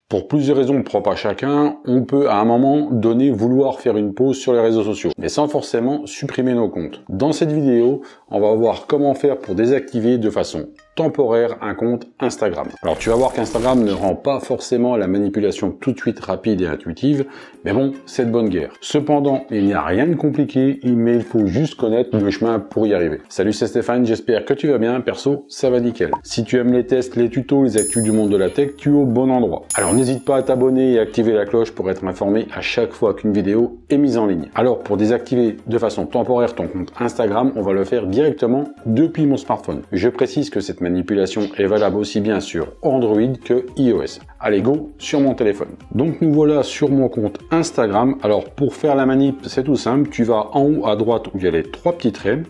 Pour plusieurs raisons propres à chacun, on peut à un moment donné vouloir faire une pause sur les réseaux sociaux, mais sans forcément supprimer nos comptes. Dans cette vidéo, on va voir comment faire pour désactiver de façon temporaire un compte Instagram. Alors tu vas voir qu'Instagram ne rend pas forcément la manipulation tout de suite rapide et intuitive, mais bon, c'est de bonne guerre. Cependant, il n'y a rien de compliqué, mais il faut juste connaître le chemin pour y arriver. Salut, c'est Stéphane, j'espère que tu vas bien. Perso, ça va nickel. Si tu aimes les tests, les tutos, les actus du monde de la tech, tu es au bon endroit. Alors n'hésite pas à t'abonner et activer la cloche pour être informé à chaque fois qu'une vidéo est mise en ligne. Alors pour désactiver de façon temporaire ton compte Instagram, on va le faire directement depuis mon smartphone. Je précise que cette manipulation est valable aussi bien sur Android que iOS. Allez go sur mon téléphone. Donc nous voilà sur mon compte Instagram. Alors pour faire la manip, c'est tout simple. Tu vas en haut à droite où il y a les trois petits traits.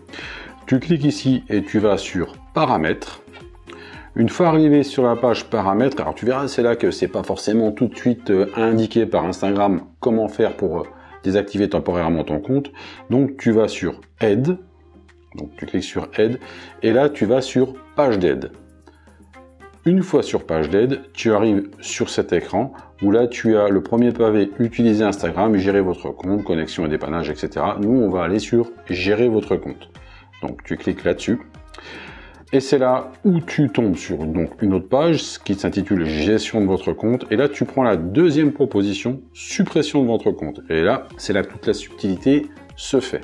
Tu cliques ici et tu vas sur Paramètres. Une fois arrivé sur la page Paramètres, alors tu verras, c'est là que c'est pas forcément tout de suite indiqué par Instagram comment faire pour désactiver temporairement ton compte. Donc tu vas sur Aide. Donc tu cliques sur Aide et là tu vas sur Page d'aide. Une fois sur Page d'aide, tu arrives sur cet écran où là tu as le premier pavé Utiliser Instagram, gérer votre compte, connexion et dépannage, etc. Nous on va aller sur Gérer votre compte. Donc tu cliques là-dessus. Et c'est là où tu tombes sur donc une autre page qui s'intitule Gestion de votre compte. Et là, tu prends la deuxième proposition, Suppression de votre compte. Et là, c'est là que toute la subtilité se fait.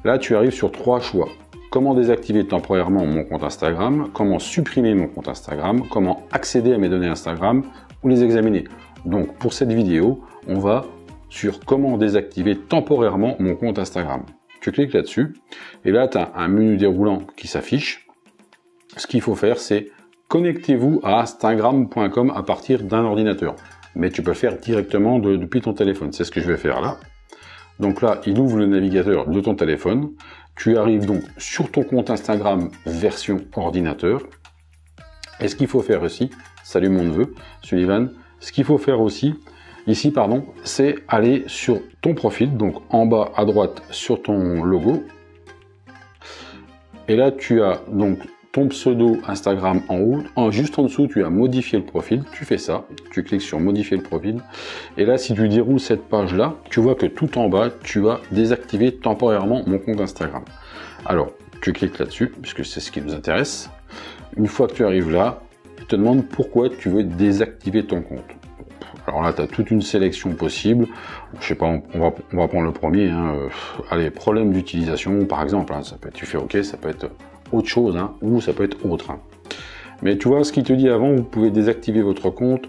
Là, tu arrives sur trois choix. Comment désactiver temporairement mon compte Instagram, comment supprimer mon compte Instagram, comment accéder à mes données Instagram ou les examiner. Donc, pour cette vidéo, on va sur comment désactiver temporairement mon compte Instagram. Tu cliques là-dessus et là, tu as un menu déroulant qui s'affiche. Ce qu'il faut faire, c'est connectez-vous à instagram.com à partir d'un ordinateur. Mais tu peux le faire directement depuis ton téléphone. C'est ce que je vais faire là. Donc là, il ouvre le navigateur de ton téléphone. Tu arrives donc sur ton compte Instagram version ordinateur. Et ce qu'il faut faire aussi, salut mon neveu, Sullivan, ce qu'il faut faire aussi, ici, pardon, c'est aller sur ton profil, donc en bas à droite sur ton logo. Et là, tu as donc ton pseudo Instagram en haut, juste en dessous tu as modifié le profil, tu fais ça, tu cliques sur modifier le profil, et là si tu déroules cette page là, tu vois que tout en bas tu vas désactiver temporairement mon compte Instagram. Alors tu cliques là-dessus, puisque c'est ce qui nous intéresse. Une fois que tu arrives là, il te demande pourquoi tu veux désactiver ton compte. Alors là tu as toute une sélection possible, je sais pas, on va prendre le premier, hein. Allez, problème d'utilisation par exemple, hein. Ça peut être, tu fais ok, ça peut être autre chose, hein, ou ça peut être autre. Hein. Mais tu vois, ce qui te dit avant, vous pouvez désactiver votre compte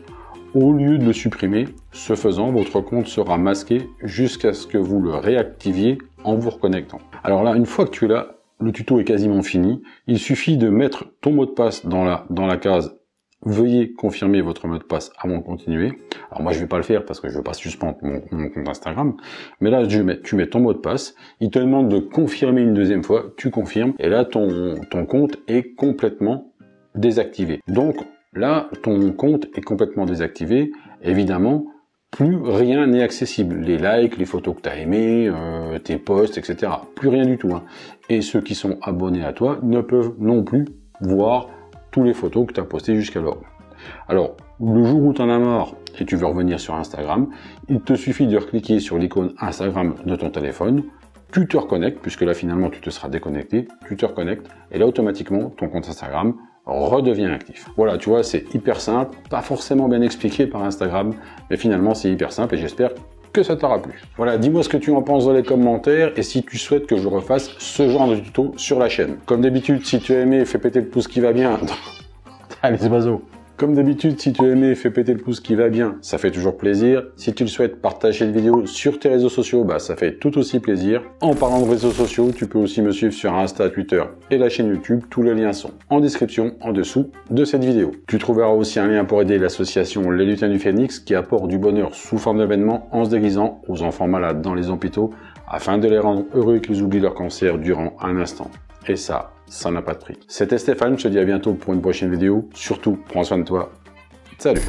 au lieu de le supprimer. Ce faisant, votre compte sera masqué jusqu'à ce que vous le réactiviez en vous reconnectant. Alors là, une fois que tu es là, le tuto est quasiment fini. Il suffit de mettre ton mot de passe dans la case « Veuillez confirmer votre mot de passe avant de continuer ». Alors moi, je vais pas le faire parce que je veux pas suspendre mon compte Instagram. Mais là, tu mets ton mot de passe. Il te demande de confirmer une deuxième fois. Tu confirmes. Et là, ton compte est complètement désactivé. Donc là, ton compte est complètement désactivé. Évidemment, plus rien n'est accessible. Les likes, les photos que tu as aimées, tes posts, etc. Plus rien du tout. Hein. Et ceux qui sont abonnés à toi ne peuvent non plus voir toutes les photos que tu as postées jusqu'alors. Alors, le jour où tu en as marre et tu veux revenir sur Instagram, il te suffit de cliquer sur l'icône Instagram de ton téléphone, tu te reconnectes, puisque là finalement tu te seras déconnecté, tu te reconnectes, et là automatiquement ton compte Instagram redevient actif. Voilà, tu vois, c'est hyper simple, pas forcément bien expliqué par Instagram, mais finalement c'est hyper simple et j'espère que ça t'aura plu. Voilà, dis-moi ce que tu en penses dans les commentaires et si tu souhaites que je refasse ce genre de tuto sur la chaîne. Comme d'habitude, si tu as aimé, fais péter le pouce qui va bien. Allez, les oiseaux. Comme d'habitude, si tu as aimé, fais péter le pouce qui va bien, ça fait toujours plaisir. Si tu le souhaites, partager la vidéo sur tes réseaux sociaux, bah ça fait tout aussi plaisir. En parlant de réseaux sociaux, tu peux aussi me suivre sur Insta, Twitter et la chaîne YouTube. Tous les liens sont en description, en dessous de cette vidéo. Tu trouveras aussi un lien pour aider l'association Les Lutins du Phénix qui apporte du bonheur sous forme d'événements en se déguisant aux enfants malades dans les hôpitaux afin de les rendre heureux et qu'ils oublient leur cancer durant un instant. Et ça n'a pas de prix. C'était Stéphane, je te dis à bientôt pour une prochaine vidéo. Surtout, prends soin de toi. Salut!